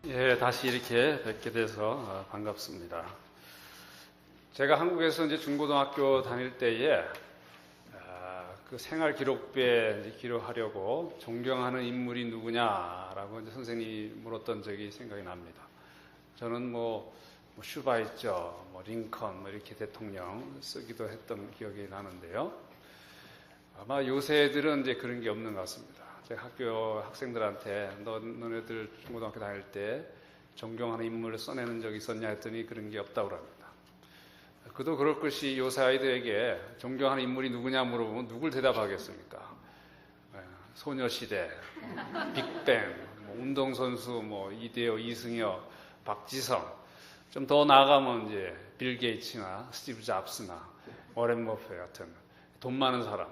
예, 다시 이렇게 뵙게 돼서 반갑습니다. 제가 한국에서 이제 중고등학교 다닐 때에 그 생활 기록부에 이제 기록하려고 존경하는 인물이 누구냐라고 이제 선생님이 물었던 적이 생각이 납니다. 저는 뭐 슈바이처, 링컨 이렇게 대통령 쓰기도 했던 기억이 나는데요. 아마 요새 애들은 이제 그런 게 없는 것 같습니다. 제가 학교 학생들한테 너네들 중고등학교 다닐 때 존경하는 인물을 써내는 적이 있었냐 했더니 그런 게 없다고 합니다. 그도 그럴 것이 요새 아이들에게 존경하는 인물이 누구냐 물어보면 누굴 대답하겠습니까? 소녀시대, 빅뱅, 운동선수, 이대호, 이승엽, 박지성, 좀 더 나아가면 이제 빌 게이츠나 스티브 잡스나 워렌 버핏 같은 돈 많은 사람.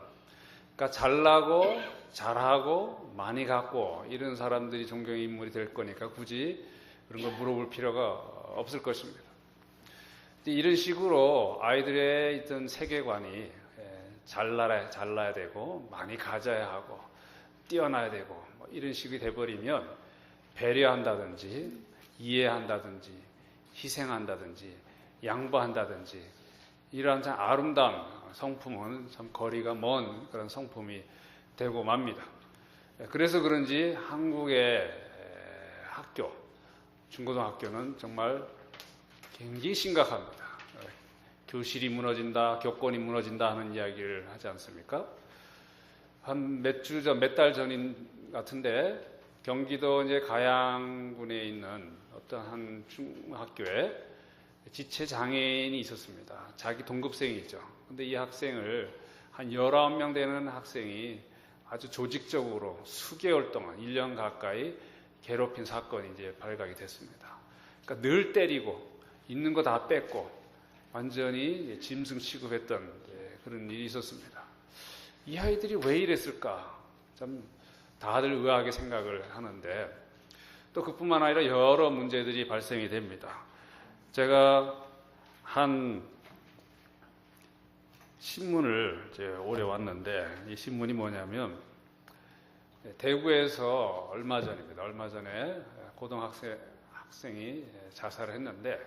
그러니까 잘나고 잘하고 많이 갖고 이런 사람들이 존경의 인물이 될 거니까 굳이 그런 걸 물어볼 필요가 없을 것입니다. 이런 식으로 아이들의 있던 세계관이 잘나야 되고 많이 가져야 하고 뛰어나야 되고 이런 식이 돼버리면 배려한다든지 이해한다든지 희생한다든지 양보한다든지 이러한 참 아름다운 성품은 참 거리가 먼 그런 성품이 되고 맙니다. 그래서 그런지 한국의 학교, 중고등학교는 정말 굉장히 심각합니다. 교실이 무너진다, 교권이 무너진다 하는 이야기를 하지 않습니까? 한 몇 달 전인 같은데 경기도 이제 가양군에 있는 어떤 한 중학교에 지체 장애인이 있었습니다. 자기 동급생이죠. 근데 이 학생을 한 19명 되는 학생이 아주 조직적으로 수개월 동안 1년 가까이 괴롭힌 사건이 이제 발각이 됐습니다. 그러니까 늘 때리고 있는 거 다 뺏고 완전히 짐승 취급했던 그런 일이 있었습니다. 이 아이들이 왜 이랬을까? 참 다들 의아하게 생각을 하는데 또 그뿐만 아니라 여러 문제들이 발생이 됩니다. 제가 한 신문을 이제 오래 왔는데 이 신문이 뭐냐면 대구에서 얼마 전에 학생이 자살을 했는데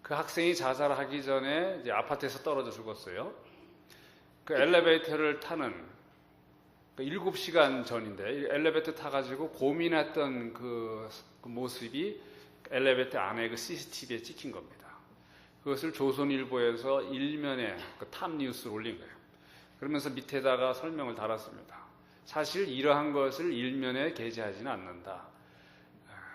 그 학생이 자살하기 전에 이제 아파트에서 떨어져 죽었어요. 그 엘리베이터를 타는 7시간 전인데 엘리베이터 타가지고 고민했던 그 모습이 엘리베이터 안에 그 CCTV에 찍힌 겁니다. 그것을 조선일보에서 일면에 그 탑뉴스를 올린 거예요. 그러면서 밑에다가 설명을 달았습니다. 사실 이러한 것을 일면에 게재하지는 않는다.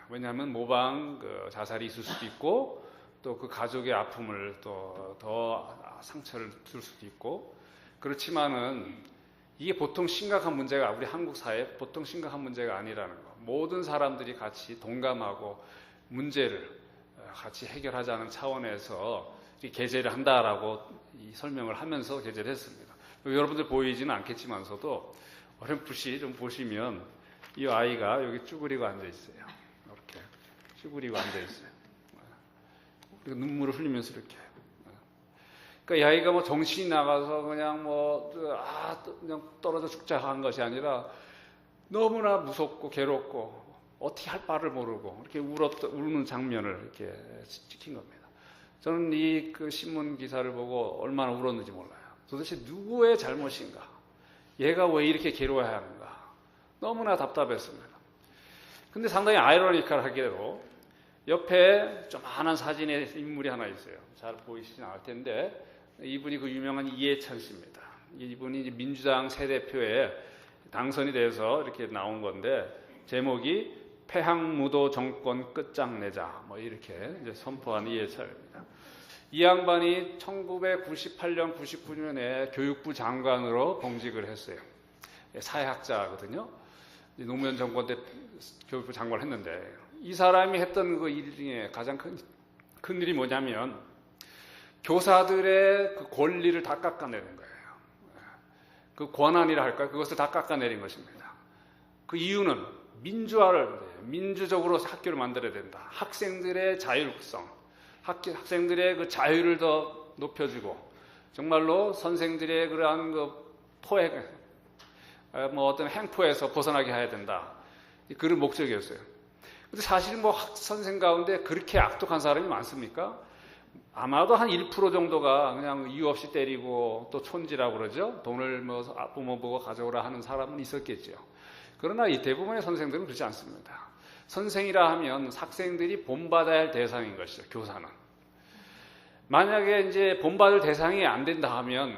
왜냐하면 모방 자살이 있을 수도 있고 또 그 가족의 아픔을 또 더 상처를 줄 수도 있고 그렇지만은 이게 보통 심각한 문제가 우리 한국 사회에 보통 심각한 문제가 아니라는 거. 모든 사람들이 같이 동감하고 문제를 같이 해결하자는 차원에서 게재를 한다라고 이 설명을 하면서 게재를 했습니다. 여러분들 보이지는 않겠지만서도 어렴풋이 좀 보시면 이 아이가 여기 쭈그리고 앉아 있어요. 이렇게 쭈그리고 앉아 있어요. 눈물을 흘리면서 이렇게. 그러니까 이 아이가 정신이 나가서 그냥 그냥 떨어져 죽자 한 것이 아니라 너무나 무섭고 괴롭고 어떻게 할 바를 모르고 이렇게 우는 장면을 이렇게 찍힌 겁니다. 저는 이 신문 기사를 보고 얼마나 울었는지 몰라요. 도대체 누구의 잘못인가? 얘가 왜 이렇게 괴로워야 하는가? 너무나 답답했습니다. 근데 상당히 아이러니컬하게도 옆에 조그마한 사진의 인물이 하나 있어요. 잘 보이시진 않을 텐데 이분이 그 유명한 이해찬 씨입니다. 이분이 이제 민주당 새 대표에 당선이 돼서 이렇게 나온 건데 제목이 폐항무도 정권 끝장내자 이렇게 이제 선포한 이해찬입니다. 이 양반이 1998년, 99년에 교육부 장관으로 봉직을 했어요. 사회학자거든요. 노무현 정권 때 교육부 장관을 했는데 이 사람이 했던 그 일 중에 가장 큰 일이 뭐냐면 교사들의 그 권리를 다 깎아내는 거예요. 그 권한이라 할까요? 그것을 다 깎아내린 것입니다. 그 이유는 민주적으로 학교를 만들어야 된다. 학생들의 자율성, 학생들의 그 자유를 더 높여주고 정말로 선생들의 그러한 포획, 어떤 행포에서 벗어나게 해야 된다. 그런 목적이었어요. 근데 사실 뭐 선생 가운데 그렇게 악독한 사람이 많습니까? 아마도 한 1% 정도가 그냥 이유 없이 때리고 또 촌지라고 그러죠. 돈을 뭐 부모 보고 가져오라 하는 사람은 있었겠죠. 그러나 이 대부분의 선생들은 그렇지 않습니다. 선생이라 하면 학생들이 본받아야 할 대상인 것이죠. 교사는. 만약에 이제 본받을 대상이 안 된다 하면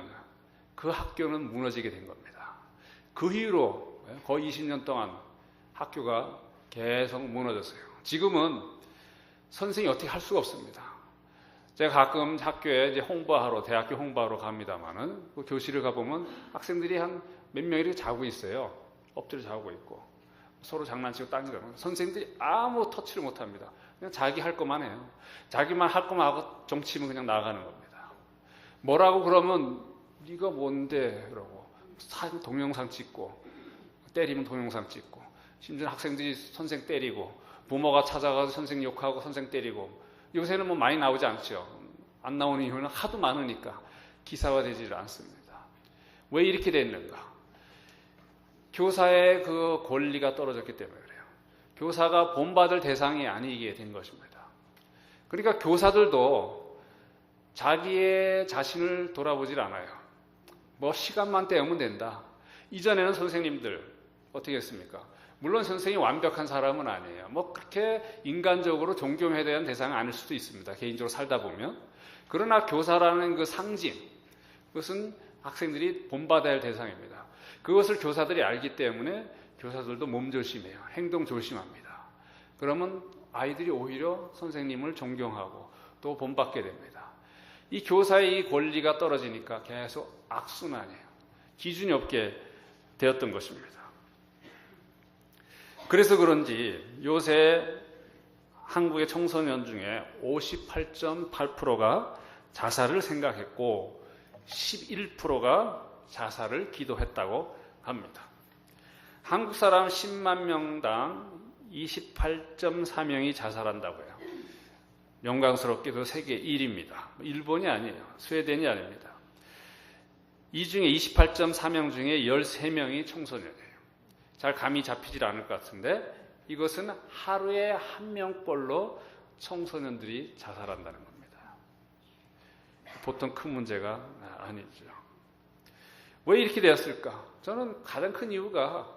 그 학교는 무너지게 된 겁니다. 그 이후로 거의 20년 동안 학교가 계속 무너졌어요. 지금은 선생이 어떻게 할 수가 없습니다. 제가 가끔 학교에 이제 홍보하러, 대학교 홍보하러 갑니다만은 그 교실을 가보면 학생들이 한 몇 명이 이렇게 자고 있어요. 엎드려 자고 있고. 서로 장난치고 딴거는 선생님들이 아무 터치를 못 합니다. 그냥 자기 할 것만 해요. 자기만 할 것만 하고 정치면 그냥 나가는 겁니다. 뭐라고 그러면 네가 뭔데 그러고 동영상 찍고 때리면 동영상 찍고 심지어 학생들이 선생 때리고 부모가 찾아가서 선생 욕하고 선생 때리고 요새는 뭐 많이 나오지 않죠. 안 나오는 이유는 하도 많으니까 기사화되지 않습니다. 왜 이렇게 됐는가? 교사의 그 권리가 떨어졌기 때문에 그래요. 교사가 본받을 대상이 아니게 된 것입니다. 그러니까 교사들도 자기의 자신을 돌아보질 않아요. 뭐 시간만 때우면 된다. 이전에는 선생님들 어떻게 했습니까? 물론 선생님이 완벽한 사람은 아니에요. 뭐 그렇게 인간적으로 존경해야 되는 대상은 아닐 수도 있습니다. 개인적으로 살다 보면. 그러나 교사라는 그 상징, 그것은 학생들이 본받아야 할 대상입니다. 그것을 교사들이 알기 때문에 교사들도 몸조심해요. 행동 조심합니다. 그러면 아이들이 오히려 선생님을 존경하고 또 본받게 됩니다. 이 교사의 이 권리가 떨어지니까 계속 악순환이에요. 기준이 없게 되었던 것입니다. 그래서 그런지 요새 한국의 청소년 중에 58.8%가 자살을 생각했고 11%가 자살을 기도했다고 합니다. 한국 사람 10만 명당 28.4명이 자살한다고 해요. 영광스럽게도 세계 1위입니다. 일본이 아니에요. 스웨덴이 아닙니다. 이 중에 28.4명 중에 13명이 청소년이에요. 잘 감이 잡히질 않을 것 같은데 이것은 하루에 한 명꼴로 청소년들이 자살한다는 겁니다. 보통 큰 문제가 아니죠. 왜 이렇게 되었을까? 저는 가장 큰 이유가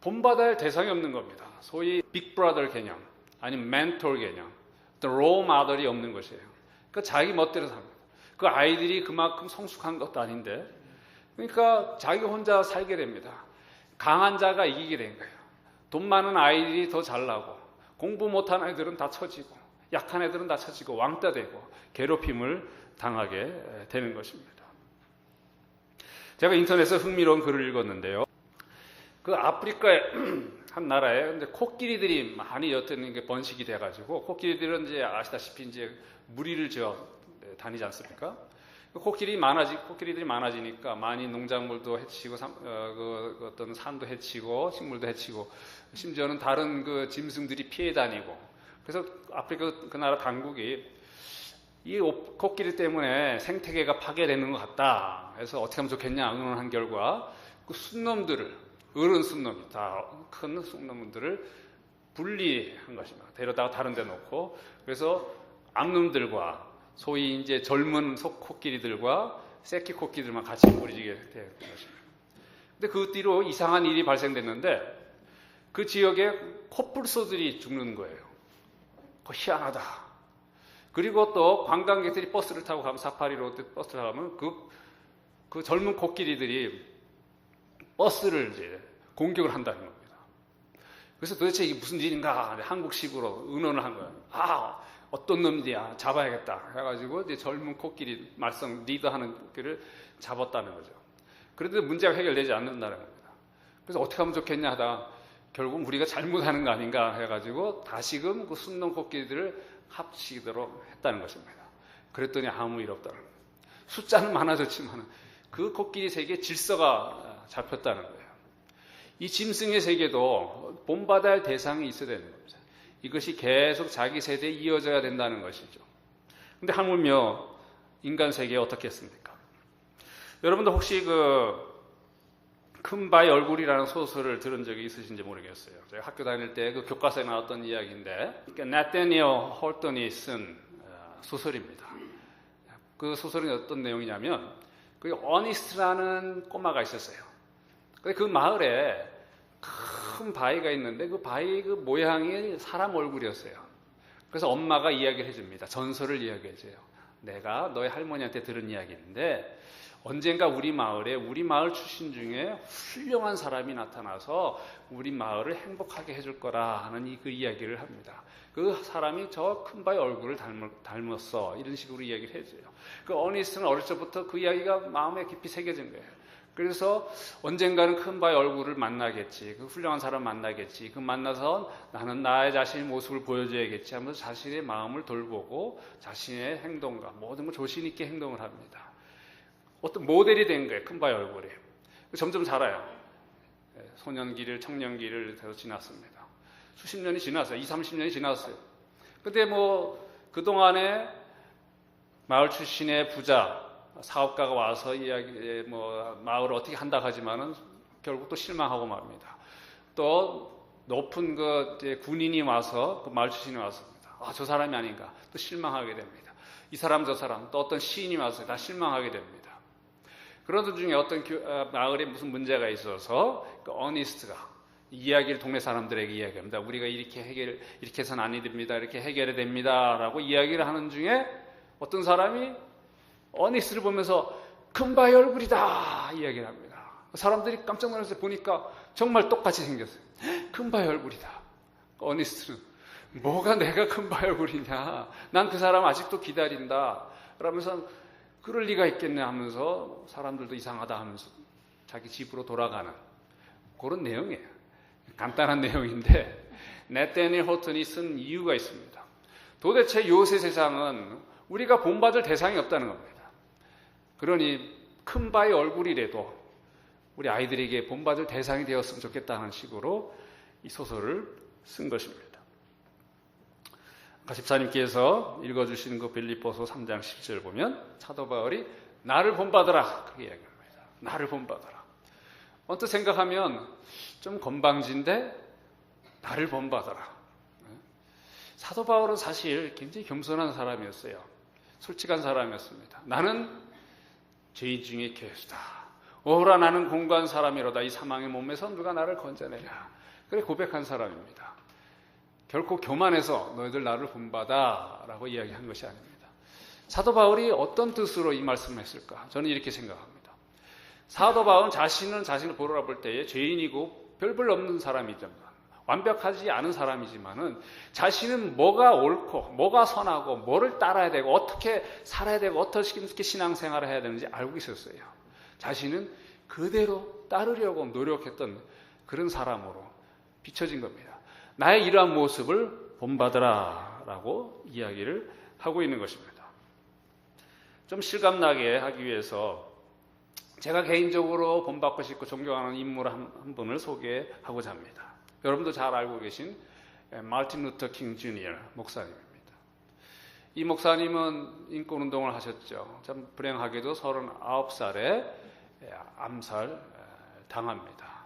본받아야 할 대상이 없는 겁니다. 소위 빅브라더 개념, 아니면 멘토 개념, 또 롤 모델이 없는 것이에요. 그러니까 자기 멋대로 삽니다. 그 아이들이 그만큼 성숙한 것도 아닌데, 그러니까 자기 혼자 살게 됩니다. 강한 자가 이기게 된 거예요. 돈 많은 아이들이 더 잘나고, 공부 못한 아이들은 다 처지고, 약한 애들은 다 처지고, 왕따 되고, 괴롭힘을 당하게 되는 것입니다. 제가 인터넷에서 흥미로운 글을 읽었는데요. 그 아프리카의 한 나라에 근데 코끼리들이 많이 옅은 게 번식이 돼가지고 코끼리들은 이제 아시다시피 이제 무리를 지어 다니지 않습니까? 코끼리들이 많아지니까 많이 농작물도 해치고 어떤 산도 해치고 식물도 해치고 심지어는 다른 그 짐승들이 피해 다니고 그래서 아프리카 그 나라 당국이 이 코끼리 때문에 생태계가 파괴되는 것 같다. 그래서 어떻게 하면 좋겠냐 의논한 결과 그 순놈들을 어른 순놈이 다 큰 순놈들을 분리한 것입니다. 데려다가 다른 데 놓고 그래서 암놈들과 소위 이제 젊은 코끼리들과 새끼 코끼리들만 같이 무리지게 된 것입니다. 근데 그 뒤로 이상한 일이 발생됐는데 그 지역에 코뿔소들이 죽는 거예요. 그거 희한하다. 그리고 또 관광객들이 버스를 타고 가면 사파리로 버스를 타고 가면 그 젊은 코끼리들이 버스를 이제 공격을 한다는 겁니다. 그래서 도대체 이게 무슨 일인가 한국식으로 의논을 한 거예요. 아, 어떤 놈들이야 잡아야겠다 해가지고 이제 젊은 코끼리 말썽 리더하는 코끼리를 잡았다는 거죠. 그런데 문제가 해결되지 않는다는 겁니다. 그래서 어떻게 하면 좋겠냐 하다가 결국 우리가 잘못하는 거 아닌가 해가지고 다시금 그 순놈 코끼리들을 합치도록 했다는 것입니다. 그랬더니 아무 일 없다는 거예요. 숫자는 많아졌지만 그 코끼리 세계에 질서가 잡혔다는 거예요. 이 짐승의 세계도 본받아야 할 대상이 있어야 되는 겁니다. 이것이 계속 자기 세대에 이어져야 된다는 것이죠. 근데 하물며 인간 세계에 어떻게 했습니까? 여러분들 혹시 그 큰바위 얼굴이라는 소설을 들은 적이 있으신지 모르겠어요. 제가 학교 다닐 때 그 교과서에 나왔던 이야기인데, 나태니엘 홀턴이 쓴 소설입니다. 그 소설이 어떤 내용이냐면, 그 어니스트라는 꼬마가 있었어요. 근데 그 마을에 큰 바위가 있는데 그 바위 그 모양이 사람 얼굴이었어요. 그래서 엄마가 이야기를 해줍니다. 전설을 이야기해줘요. 내가 너희 할머니한테 들은 이야기인데 언젠가 우리 마을 출신 중에 훌륭한 사람이 나타나서 우리 마을을 행복하게 해줄 거라 하는 그 이야기를 합니다. 그 사람이 저 큰 바위 얼굴을 닮았어. 이런 식으로 이야기를 해줘요. 그 어니스트는 어렸을 때부터 그 이야기가 마음에 깊이 새겨진 거예요. 그래서 언젠가는 큰 바위 얼굴을 만나겠지. 그 훌륭한 사람 만나겠지. 그 만나서 나는 나의 자신의 모습을 보여줘야겠지 하면서 자신의 마음을 돌보고 자신의 행동과 모든 걸 조심 있게 행동을 합니다. 어떤 모델이 된 거예요. 큰 바위 얼굴이. 점점 자라요. 소년기를, 청년기를 지났습니다. 수십 년이 지났어요. 20, 30년이 지났어요. 근데 그동안에 마을 출신의 부자, 사업가가 와서 마을을 어떻게 한다 하지만은 결국 또 실망하고 맙니다. 또 높은 군인이 와서 그 마을 출신이 왔습니다. 저 사람이 아닌가. 또 실망하게 됩니다. 이 사람 저 사람 또 어떤 시인이 와서 다 실망하게 됩니다. 그런 도중에 어떤 마을에 무슨 문제가 있어서 그 어니스트가 이야기를 동네 사람들에게 이야기합니다. 우리가 이렇게 해서는 아니 됩니다. 이렇게 해결해야 됩니다라고 이야기를 하는 중에 어떤 사람이 어니스트를 보면서 큰 바위 얼굴이다 이야기를 합니다. 사람들이 깜짝 놀라서 보니까 정말 똑같이 생겼어요. 큰 바위 얼굴이다. 어니스트는 뭐가 내가 큰 바위 얼굴이냐. 난 그 사람 아직도 기다린다. 그러면서 그럴 리가 있겠네 하면서 사람들도 이상하다 하면서 자기 집으로 돌아가는 그런 내용이에요. 간단한 내용인데 나태니엘 홀턴이 쓴 이유가 있습니다. 도대체 요새 세상은 우리가 본받을 대상이 없다는 겁니다. 그러니 큰 바위 얼굴이라도 우리 아이들에게 본받을 대상이 되었으면 좋겠다는 식으로 이 소설을 쓴 것입니다. 아까 집사님께서 읽어주신 그 빌립보서 3장 10절 보면 사도 바울이 나를 본받으라 그렇게 이야기합니다. 나를 본받으라. 언뜻 생각하면 좀 건방진데 나를 본받아라. 사도 바울은 사실 굉장히 겸손한 사람이었어요. 솔직한 사람이었습니다. 나는 죄인 중에 괴수다. 오호라 나는 공고한 사람이로다. 이 사망의 몸에서 누가 나를 건져내랴. 그래 고백한 사람입니다. 결코 교만해서 너희들 나를 본받아 라고 이야기한 것이 아닙니다. 사도 바울이 어떤 뜻으로 이 말씀을 했을까? 저는 이렇게 생각합니다. 사도 바울은 자신을 돌아볼 때에 죄인이고 별볼 없는 사람이지만 완벽하지 않은 사람이지만은 자신은 뭐가 옳고 뭐가 선하고 뭐를 따라야 되고 어떻게 살아야 되고 어떻게 신앙생활을 해야 되는지 알고 있었어요. 자신은 그대로 따르려고 노력했던 그런 사람으로 비춰진 겁니다. 나의 이러한 모습을 본받으라 라고 이야기를 하고 있는 것입니다. 좀 실감나게 하기 위해서 제가 개인적으로 본받고 싶고 존경하는 인물 한 분을 소개하고자 합니다. 여러분도 잘 알고 계신 마틴 루터 킹 주니어 목사님입니다. 이 목사님은 인권운동을 하셨죠. 참 불행하게도 39살에 암살 당합니다.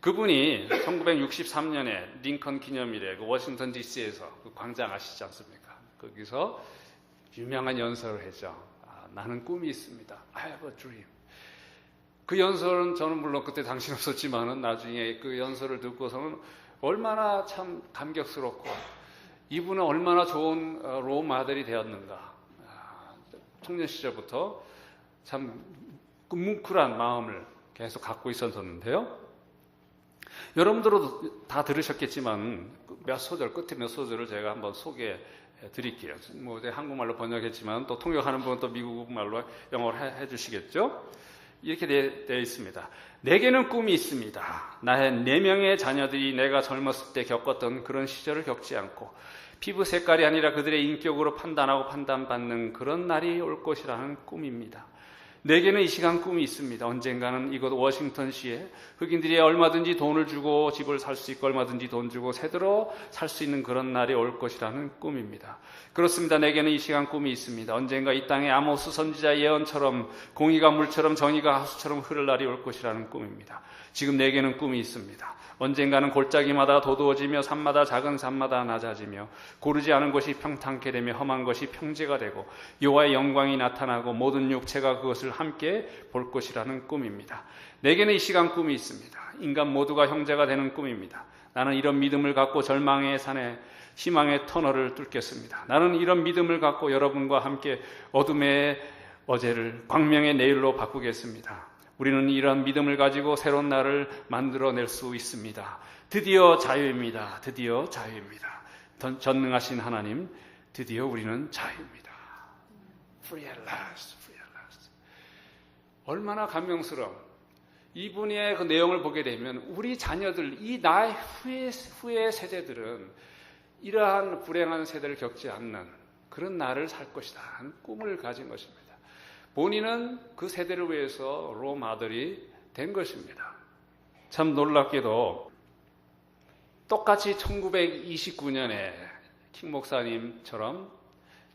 그분이 1963년에 링컨 기념일에 그 워싱턴 DC에서 그 광장 아시지 않습니까? 거기서 유명한 연설을 했죠. 나는 꿈이 있습니다. I have a dream. 그 연설은 저는 물론 그때 당시 없었지만은 나중에 그 연설을 듣고서는 얼마나 참 감격스럽고 이분은 얼마나 좋은 롤모델이 되었는가. 청년 시절부터 참 뭉클한 마음을 계속 갖고 있었는데요. 여러분들도 다 들으셨겠지만 끝에 몇 소절을 제가 한번 소개해 드릴게요. 한국말로 번역했지만 또 통역하는 분은 또 미국말로 영어로 해 주시겠죠? 이렇게 되어 있습니다. 내게는 꿈이 있습니다. 나의 4명의 자녀들이 내가 젊었을 때 겪었던 그런 시절을 겪지 않고 피부 색깔이 아니라 그들의 인격으로 판단하고 판단받는 그런 날이 올 것이라는 꿈입니다. 내게는 이 시간 꿈이 있습니다. 언젠가는 이곳 워싱턴시에 흑인들이 얼마든지 돈을 주고 집을 살 수 있고 얼마든지 돈 주고 새들어 살 수 있는 그런 날이 올 것이라는 꿈입니다. 그렇습니다. 내게는 이 시간 꿈이 있습니다. 언젠가 이 땅에 아모스 선지자 예언처럼 공의가 물처럼 정의가 하수처럼 흐를 날이 올 것이라는 꿈입니다. 지금 내게는 꿈이 있습니다. 언젠가는 골짜기마다 도두어지며 산마다 작은 산마다 낮아지며 고르지 않은 것이 평탄케 되며 험한 것이 평지가 되고 여호와의 영광이 나타나고 모든 육체가 그것을 함께 볼 것이라는 꿈입니다. 내게는 이 시간 꿈이 있습니다. 인간 모두가 형제가 되는 꿈입니다. 나는 이런 믿음을 갖고 절망의 산에 희망의 터널을 뚫겠습니다. 나는 이런 믿음을 갖고 여러분과 함께 어둠의 어제를 광명의 내일로 바꾸겠습니다. 우리는 이런 믿음을 가지고 새로운 날을 만들어낼 수 있습니다. 드디어 자유입니다. 드디어 자유입니다. 전능하신 하나님, 드디어 우리는 자유입니다. Free at last, free at last. 얼마나 감명스러운 이분의 그 내용을 보게 되면 우리 자녀들, 이 나의 후의 세대들은 이러한 불행한 세대를 겪지 않는 그런 날을 살 것이다 하는 꿈을 가진 것입니다. 본인은 그 세대를 위해서 롬 아들이 된 것입니다. 참 놀랍게도 똑같이 1929년에 킹 목사님처럼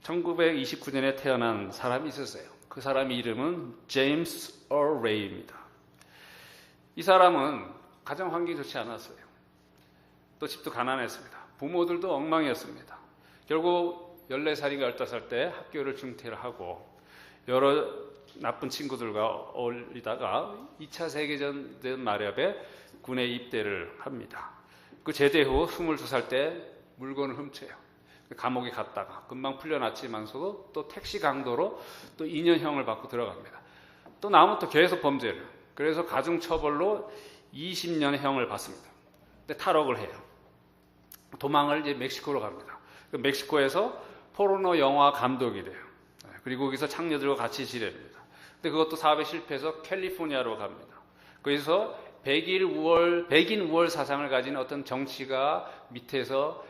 1929년에 태어난 사람이 있었어요. 그 사람의 이름은 제임스 얼 레이입니다. 이 사람은 가정 환경이 좋지 않았어요. 또 집도 가난했습니다. 부모들도 엉망이었습니다. 결국 14살인가 15살 때 학교를 중퇴를 하고 여러 나쁜 친구들과 어울리다가 2차 세계전 된 무렵에 군에 입대를 합니다. 그 제대 후 22살 때 물건을 훔쳐요. 감옥에 갔다가 금방 풀려났지만서도 또 택시 강도로 또 2년형을 받고 들어갑니다. 또 나오면 또 계속 범죄를. 그래서 가중처벌로 20년형을 받습니다. 근데 탈옥을 해요. 도망을 이제 멕시코로 갑니다. 멕시코에서 포르노 영화 감독이 돼요. 그리고 거기서 창녀들과 같이 지냅니다. 근데 그것도 사업에 실패해서 캘리포니아로 갑니다. 거기서 백인 우월 사상을 가진 어떤 정치가 밑에서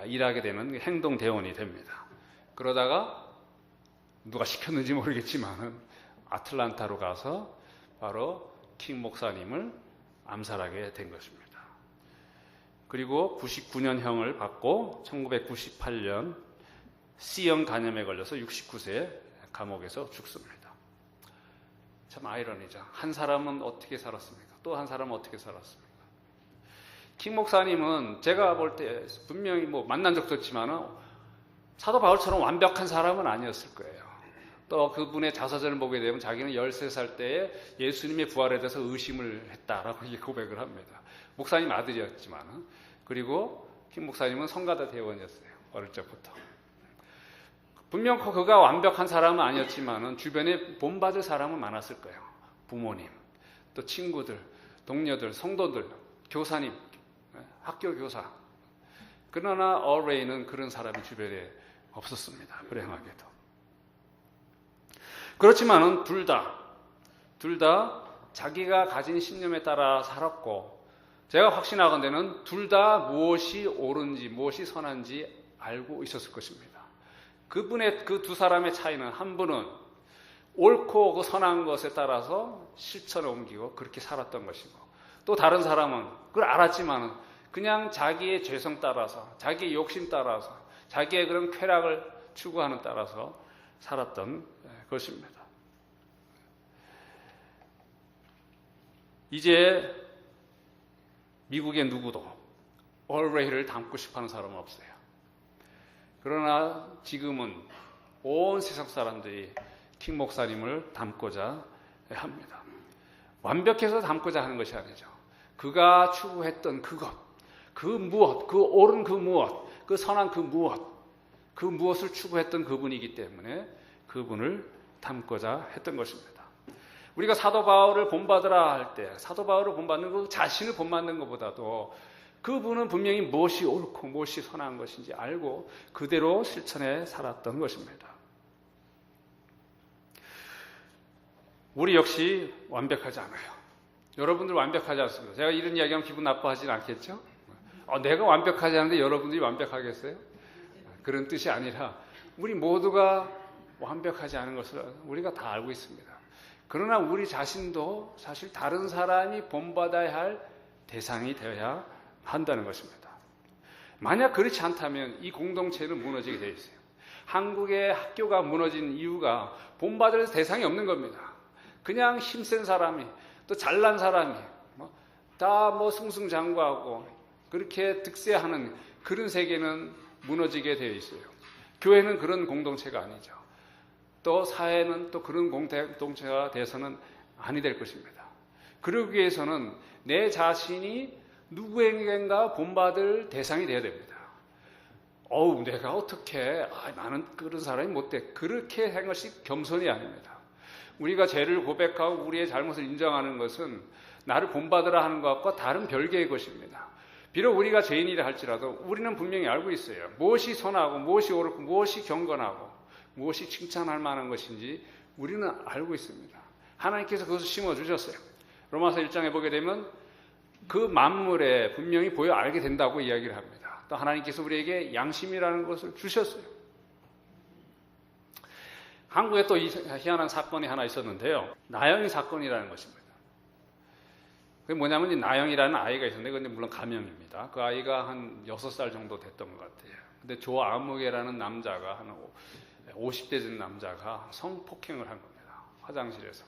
일하게 되는 행동대원이 됩니다. 그러다가 누가 시켰는지 모르겠지만 아틀란타로 가서 바로 킹 목사님을 암살하게 된 것입니다. 그리고 99년형을 받고 1998년 C형 간염에 걸려서 69세에 감옥에서 죽습니다. 참 아이러니죠. 한 사람은 어떻게 살았습니까? 또 한 사람은 어떻게 살았습니까? 킹 목사님은 제가 볼 때 분명히 만난 적도 있지만 사도 바울처럼 완벽한 사람은 아니었을 거예요. 또 그분의 자서전을 보게 되면 자기는 13살 때에 예수님의 부활에 대해서 의심을 했다라고 고백을 합니다. 목사님 아들이었지만. 그리고 킹 목사님은 성가대 대원이었어요. 어릴 적부터. 분명 그가 완벽한 사람은 아니었지만 주변에 본받을 사람은 많았을 거예요. 부모님, 또 친구들, 동료들, 성도들, 교사님, 학교 교사. 그러나 어레이는 그런 사람이 주변에 없었습니다. 불행하게도. 그렇지만은 둘 다 자기가 가진 신념에 따라 살았고 제가 확신하건대는 둘 다 무엇이 옳은지 무엇이 선한지 알고 있었을 것입니다. 그분의 그 두 사람의 차이는 한 분은 옳고 그 선한 것에 따라서 실천에 옮기고 그렇게 살았던 것이고 또 다른 사람은 그걸 알았지만 그냥 자기의 죄성 따라서 자기의 욕심 따라서 자기의 그런 쾌락을 추구하는 따라서 살았던 것입니다. 이제 미국의 누구도 얼레이를 닮고 싶어하는 사람은 없어요. 그러나 지금은 온 세상 사람들이 킹 목사님을 닮고자 합니다. 완벽해서 닮고자 하는 것이 아니죠. 그가 추구했던 그것, 그 무엇, 그 옳은 그 무엇, 그 선한 그 무엇, 그 무엇을 추구했던 그분이기 때문에 그분을 닮고자 했던 것입니다. 우리가 사도 바울을 본받으라 할 때 사도 바울을 본받는 그 자신을 본받는 것보다도 그분은 분명히 무엇이 옳고 무엇이 선한 것인지 알고 그대로 실천해 살았던 것입니다. 우리 역시 완벽하지 않아요. 여러분들 완벽하지 않습니다. 제가 이런 이야기하면 기분 나빠하지는 않겠죠? 내가 완벽하지 않은데 여러분들이 완벽하겠어요? 그런 뜻이 아니라 우리 모두가 완벽하지 않은 것을 우리가 다 알고 있습니다. 그러나 우리 자신도 사실 다른 사람이 본받아야 할 대상이 되어야 한다는 것입니다. 만약 그렇지 않다면 이 공동체는 무너지게 되어 있어요. 한국의 학교가 무너진 이유가 본받을 대상이 없는 겁니다. 그냥 힘센 사람이, 또 잘난 사람이 다 승승장구하고 그렇게 득세하는 그런 세계는 무너지게 되어 있어요. 교회는 그런 공동체가 아니죠. 또 사회는 또 그런 공동체가 돼서는 아니 될 것입니다. 그러기 위해서는 내 자신이 누구에겐가 본받을 대상이 되어야 됩니다. 내가 어떻게 나는 그런 사람이 못돼, 그렇게 한 것이 겸손이 아닙니다. 우리가 죄를 고백하고 우리의 잘못을 인정하는 것은 나를 본받으라 하는 것과 다른 별개의 것입니다. 비록 우리가 죄인이라 할지라도 우리는 분명히 알고 있어요. 무엇이 선하고 무엇이 옳고 무엇이 경건하고 무엇이 칭찬할 만한 것인지 우리는 알고 있습니다. 하나님께서 그것을 심어주셨어요. 로마서 1장에 보게 되면 그 만물에 분명히 보여 알게 된다고 이야기를 합니다. 또 하나님께서 우리에게 양심이라는 것을 주셨어요. 한국에 또 희한한 사건이 하나 있었는데요. 나영이 사건이라는 것입니다. 그게 뭐냐면 이 나영이라는 아이가 있었는데 그건 물론 가명입니다. 그 아이가 한 6살 정도 됐던 것 같아요. 근데 조아무개라는 남자가 한 50대 된 남자가 성폭행을 한 겁니다. 화장실에서.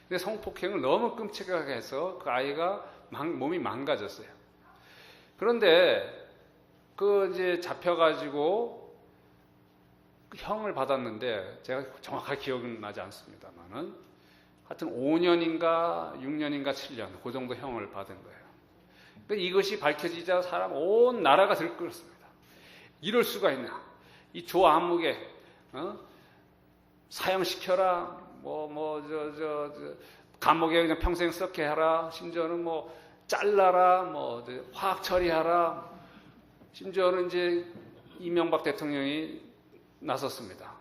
근데 성폭행을 너무 끔찍하게 해서 그 아이가 몸이 망가졌어요. 그런데 이제 잡혀가지고 형을 받았는데 제가 정확하게 기억은 나지 않습니다만은 하여튼 5년인가 6년인가 7년 그 정도 형을 받은 거예요. 그러니까 이것이 밝혀지자 온 나라가 들끓었습니다. 이럴 수가 있나? 이 조아무개 사형시켜라, 감옥에 그냥 평생 썩게 하라, 심지어는 잘라라, 화학 처리하라, 심지어는 이제 이명박 대통령이 나섰습니다.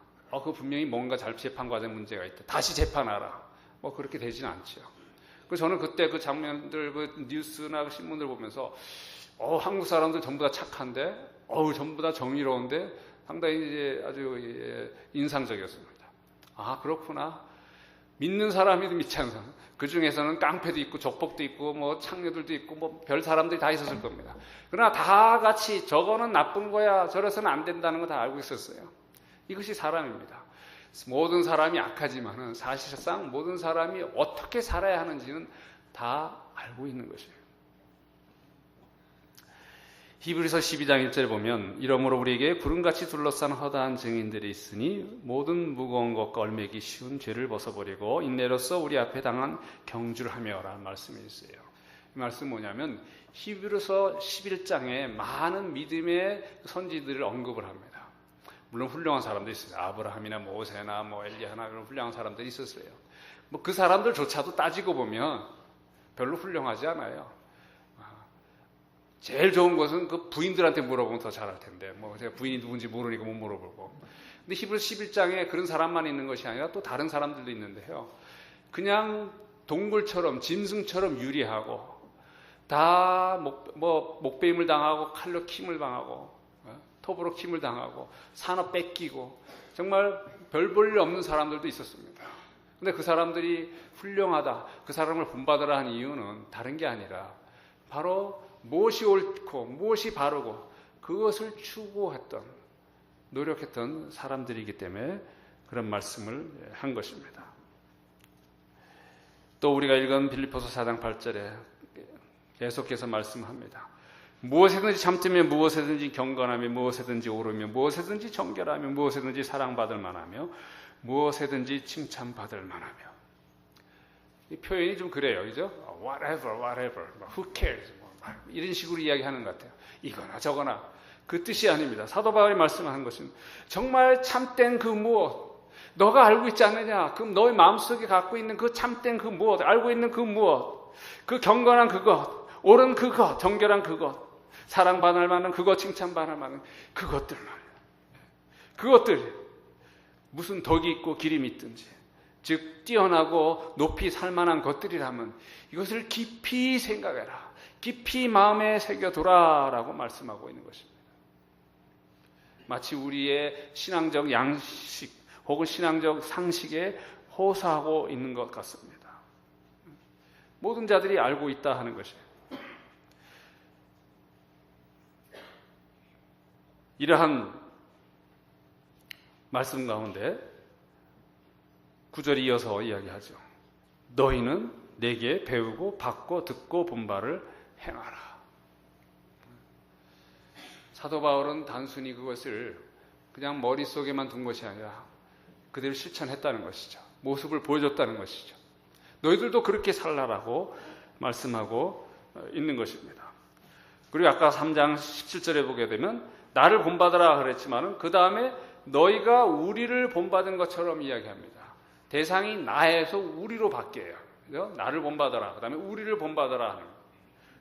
그 분명히 뭔가 재판 과정 문제가 있다. 다시 재판하라. 그렇게 되지는 않죠. 그래서 저는 그때 그 장면들, 그 뉴스나 신문들 보면서, 한국 사람들 전부 다 착한데, 전부 다 정의로운데, 상당히 이제 아주 인상적이었습니다. 그렇구나. 믿는 사람이 믿지 않는 사람. 그 중에서는 깡패도 있고, 족복도 있고, 창녀들도 있고, 별 사람들이 다 있었을 겁니다. 그러나 다 같이 저거는 나쁜 거야, 저래서는 안 된다는 거 다 알고 있었어요. 이것이 사람입니다. 모든 사람이 악하지만은 사실상 모든 사람이 어떻게 살아야 하는지는 다 알고 있는 것이에요. 히브리서 12장 1절에 보면 이러므로 우리에게 구름같이 둘러싼 허다한 증인들이 있으니 모든 무거운 것과 얼매기 쉬운 죄를 벗어버리고 인내로써 우리 앞에 당한 경주를 하며 라는 말씀이 있어요. 이 말씀은 뭐냐면 히브리서 11장에 많은 믿음의 선지들을 언급을 합니다. 물론 훌륭한 사람도 있어요. 아브라함이나 모세나 엘리야나 그런 훌륭한 사람들이 있었어요. 그 사람들조차도 따지고 보면 별로 훌륭하지 않아요. 제일 좋은 것은 그 부인들한테 물어보면 더 잘할 텐데 제가 부인이 누군지 모르니까 못 물어보고. 근데 히브리서 11장에 그런 사람만 있는 것이 아니라 또 다른 사람들도 있는데요. 그냥 동굴처럼 짐승처럼 유리하고 다 목베임을 당하고 칼로 킴을 당하고 톱으로 킴을 당하고 산업 뺏기고 정말 별 볼 일 없는 사람들도 있었습니다. 근데 그 사람들이 훌륭하다, 그 사람을 본받으라 하는 이유는 다른 게 아니라 바로 무엇이 옳고 무엇이 바르고 그것을 추구했던, 노력했던 사람들이기 때문에 그런 말씀을 한 것입니다. 또 우리가 읽은 빌립보서 4장 8절에 계속해서 말씀합니다. 무엇에든지 참되며 무엇에든지 경건하며 무엇에든지 오르며 무엇에든지 정결하며 무엇에든지 사랑받을 만하며 무엇에든지 칭찬받을 만하며. 이 표현이 좀 그래요, 그죠? whatever, who cares, 이런 식으로 이야기하는 것 같아요. 이거나 저거나. 그 뜻이 아닙니다. 사도 바울이 말씀하는 것은 정말 참된 그 무엇, 너가 알고 있지 않느냐? 그럼 너의 마음속에 갖고 있는 그 참된 그 무엇, 알고 있는 그 무엇, 그 경건한 그것, 옳은 그것, 정결한 그것, 사랑받을 만한 그것, 칭찬받을 만한 그것들 말이에요. 그것들, 무슨 덕이 있고 기림이 있든지, 즉 뛰어나고 높이 살만한 것들이라면 이것을 깊이 생각해라, 깊이 마음에 새겨두라라고 말씀하고 있는 것입니다. 마치 우리의 신앙적 양식 혹은 신앙적 상식에 호소하고 있는 것 같습니다. 모든 자들이 알고 있다 하는 것이에요. 이러한 말씀 가운데 9절이 이어서 이야기하죠. 너희는 내게 배우고 받고 듣고 본 바를 행하라. 사도 바울은 단순히 그것을 그냥 머릿속에만 둔 것이 아니라 그대로 실천했다는 것이죠. 모습을 보여줬다는 것이죠. 너희들도 그렇게 살라라고 말씀하고 있는 것입니다. 그리고 아까 3장 17절에 보게 되면 나를 본받으라 그랬지만은 그 다음에 너희가 우리를 본받은 것처럼 이야기합니다. 대상이 나에서 우리로 바뀌어요. 그죠? 나를 본받아라. 그 다음에 우리를 본받아라 하는.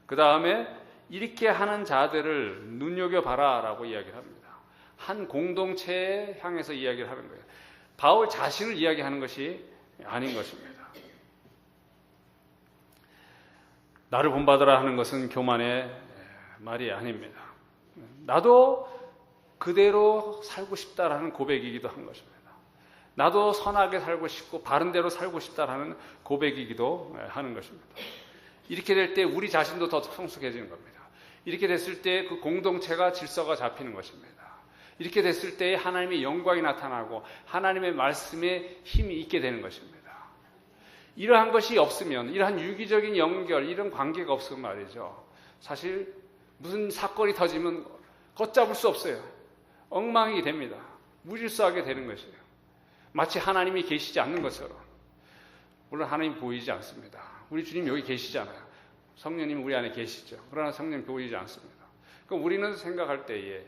그 다음에 이렇게 하는 자들을 눈여겨봐라 라고 이야기를 합니다. 한 공동체에 향해서 이야기를 하는 거예요. 바울 자신을 이야기하는 것이 아닌 것입니다. 나를 본받아라 하는 것은 교만의 말이 아닙니다. 나도 그대로 살고 싶다라는 고백이기도 한 것입니다. 나도 선하게 살고 싶고 바른 대로 살고 싶다라는 고백이기도 하는 것입니다. 이렇게 될 때 우리 자신도 더 성숙해지는 겁니다. 이렇게 됐을 때 그 공동체가 질서가 잡히는 것입니다. 이렇게 됐을 때 하나님의 영광이 나타나고 하나님의 말씀에 힘이 있게 되는 것입니다. 이러한 것이 없으면, 이러한 유기적인 연결, 이런 관계가 없으면 말이죠. 사실 무슨 사건이 터지면 걷잡을 수 없어요. 엉망이 됩니다. 무질서하게 되는 것이에요. 마치 하나님이 계시지 않는 것처럼. 물론 하나님 보이지 않습니다. 우리 주님 여기 계시잖아요. 성령님 우리 안에 계시죠. 그러나 성령 보이지 않습니다. 그러니까 우리는 생각할 때에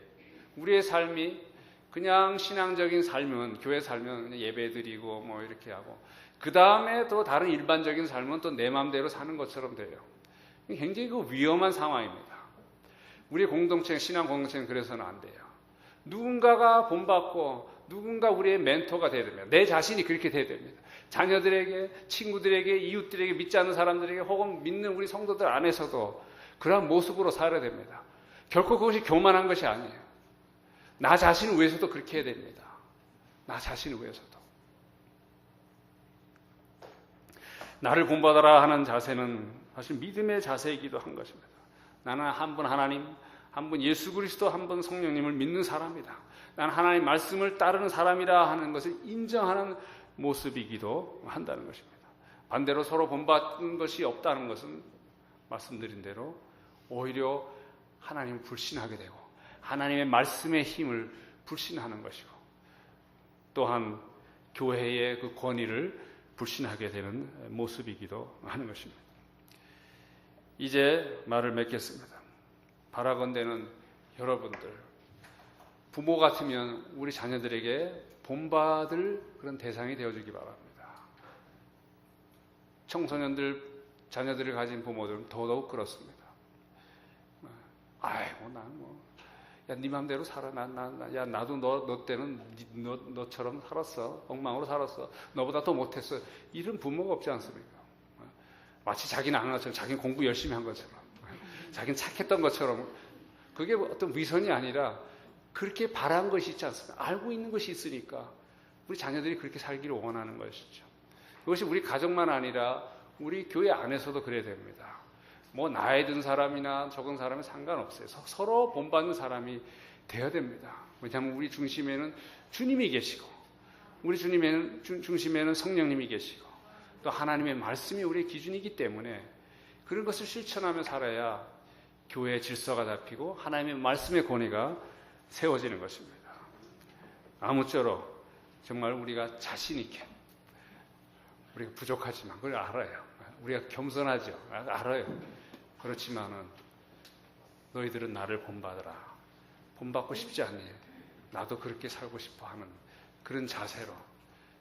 우리의 삶이 그냥 신앙적인 삶은, 교회 삶은 예배 드리고 뭐 이렇게 하고, 그 다음에 또 다른 일반적인 삶은 또 내 마음대로 사는 것처럼 돼요. 굉장히 그 위험한 상황입니다. 우리 공동체, 신앙 공동체는 그래서는 안 돼요. 누군가가 본받고 누군가 우리의 멘토가 돼야 됩니다. 내 자신이 그렇게 돼야 됩니다. 자녀들에게, 친구들에게, 이웃들에게, 믿지 않는 사람들에게 혹은 믿는 우리 성도들 안에서도 그러한 모습으로 살아야 됩니다. 결코 그것이 교만한 것이 아니에요. 나 자신을 위해서도 그렇게 해야 됩니다. 나 자신을 위해서도. 나를 본받아라 하는 자세는 사실 믿음의 자세이기도 한 것입니다. 나는 한 분 하나님, 한 분 예수 그리스도, 한 분 성령님을 믿는 사람이다. 나는 하나님의 말씀을 따르는 사람이라 하는 것을 인정하는 모습이기도 한다는 것입니다. 반대로 서로 본받는 것이 없다는 것은 말씀드린 대로 오히려 하나님을 불신하게 되고 하나님의 말씀의 힘을 불신하는 것이고 또한 교회의 그 권위를 불신하게 되는 모습이기도 하는 것입니다. 이제 말을 맺겠습니다. 바라건대는 여러분들, 부모 같으면 우리 자녀들에게 본받을 그런 대상이 되어주기 바랍니다. 청소년들, 자녀들을 가진 부모들은 더더욱 그렇습니다. 아이고, 야, 네 맘대로 살아. 야, 나도 너 때는 너처럼 살았어. 엉망으로 살았어. 너보다 더 못했어. 이런 부모가 없지 않습니까? 마치 자기는 안 한 것처럼, 자기는 공부 열심히 한 것처럼, 자기는 착했던 것처럼. 그게 어떤 위선이 아니라 그렇게 바란 것이 있지 않습니까? 알고 있는 것이 있으니까 우리 자녀들이 그렇게 살기를 원하는 것이죠. 그것이 우리 가정만 아니라 우리 교회 안에서도 그래야 됩니다. 뭐 나이 든 사람이나 적은 사람은 상관없어요. 서로 본받는 사람이 되어야 됩니다. 왜냐하면 우리 중심에는 주님이 계시고 우리 중심에는 성령님이 계시고 또 하나님의 말씀이 우리의 기준이기 때문에 그런 것을 실천하며 살아야 교회의 질서가 잡히고 하나님의 말씀의 권위가 세워지는 것입니다. 아무쪼록 정말 우리가 자신 있게, 우리가 부족하지만 그걸 알아요. 우리가 겸손하죠. 알아요. 그렇지만은 너희들은 나를 본받으라. 본받고 싶지 않니? 나도 그렇게 살고 싶어 하는 그런 자세로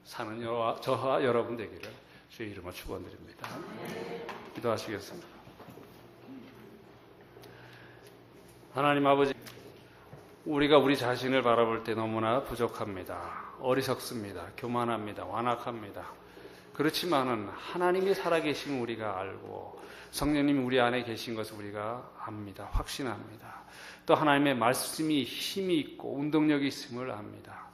사는 저와 여러분 되기를 주의 이름으로 축원드립니다. 기도하시겠습니다. 하나님 아버지, 우리가 우리 자신을 바라볼 때 너무나 부족합니다. 어리석습니다. 교만합니다. 완악합니다. 그렇지만은 하나님이 살아계신 우리가 알고 성령님이 우리 안에 계신 것을 우리가 압니다. 확신합니다. 또 하나님의 말씀이 힘이 있고 운동력이 있음을 압니다.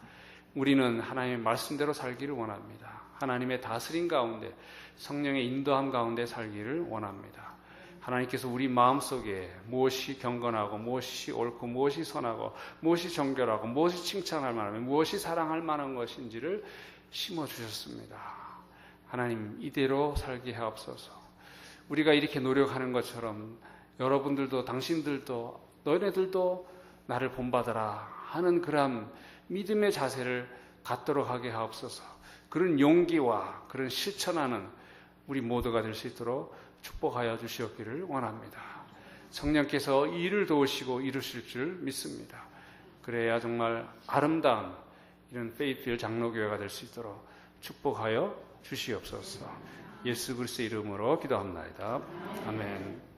우리는 하나님의 말씀대로 살기를 원합니다. 하나님의 다스림 가운데, 성령의 인도함 가운데 살기를 원합니다. 하나님께서 우리 마음속에 무엇이 경건하고 무엇이 옳고 무엇이 선하고 무엇이 정결하고 무엇이 칭찬할 만하며 무엇이 사랑할 만한 것인지를 심어주셨습니다. 하나님, 이대로 살게 하옵소서. 우리가 이렇게 노력하는 것처럼 여러분들도, 당신들도, 너희네들도 나를 본받아라 하는 그런 믿음의 자세를 갖도록 하게 하옵소서. 그런 용기와 그런 실천하는 우리 모두가 될 수 있도록 축복하여 주시옵기를 원합니다. 성령께서 일을 도우시고 이루실 줄 믿습니다. 그래야 정말 아름다운 이런 페이스필 장로교회가 될 수 있도록 축복하여 주시옵소서. 예수 그리스도의 이름으로 기도합니다. 아멘.